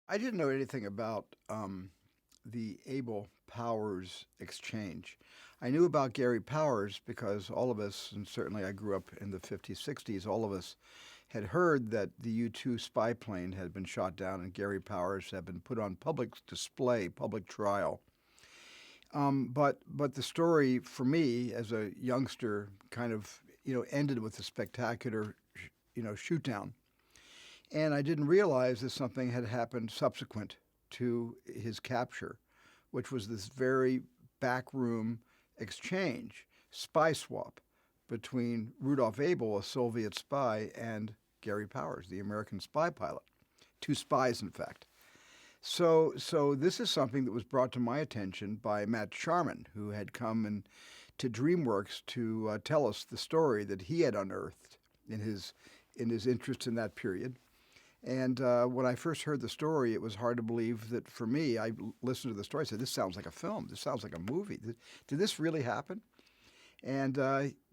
I didn't know anything about the Abel Powers exchange. I knew about Gary Powers because all of us, and certainly I grew up in the 50s, 60s, all of us had heard that the U-2 spy plane had been shot down and Gary Powers had been put on public display, public trial. But the story for me as a youngster kind of ended with a spectacular shoot down. And I didn't realize that something had happened subsequent to his capture, which was this very backroom exchange, spy swap between Rudolph Abel, a Soviet spy, and Gary Powers, the American spy pilot. Two spies, in fact. So this is something that was brought to my attention by Matt Sharman, who had come to DreamWorks to tell us the story that he had unearthed in his interest in that period. And when I first heard the story, it was hard to believe that for me. I listened to the story, I said, "This sounds like a film. This sounds like a movie. Did this really happen?" And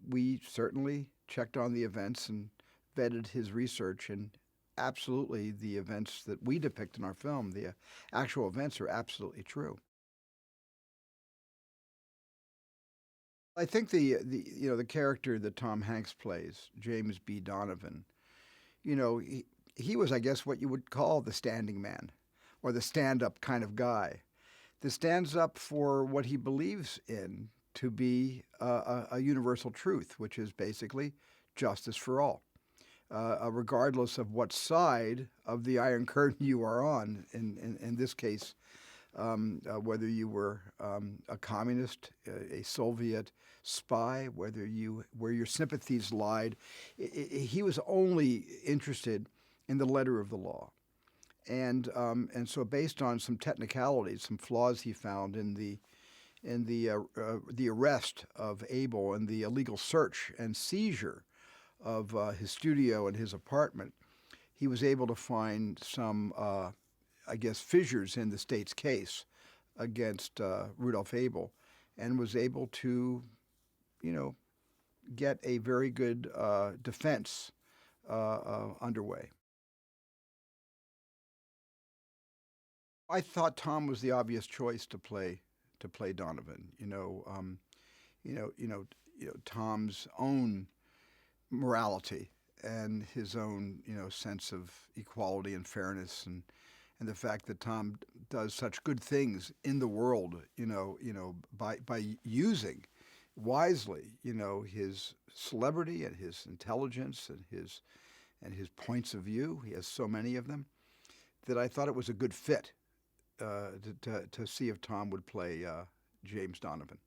we certainly checked on the events and vetted his research, and absolutely the events that we depict in our film, the actual events, are absolutely true. I think the character that Tom Hanks plays, James B. Donovan, he was, I guess, what you would call the standing man or the stand-up kind of guy that stands up for what he believes in to be a universal truth, which is basically justice for all, regardless of what side of the Iron Curtain you are on. In this case, whether you were a communist, a Soviet spy, where your sympathies lied, he was only interested in the letter of the law. And so based on some technicalities, some flaws he found in the arrest of Abel and the illegal search and seizure of his studio and his apartment, he was able to find some, I guess, fissures in the state's case against Rudolph Abel, and was able to, you know, get a very good defense underway. I thought Tom was the obvious choice to play Donovan. Tom's own morality and his own sense of equality and fairness, and the fact that Tom does such good things in the world, by using wisely, his celebrity and his intelligence and his points of view. He has so many of them that I thought it was a good fit to see if Tom would play James Donovan.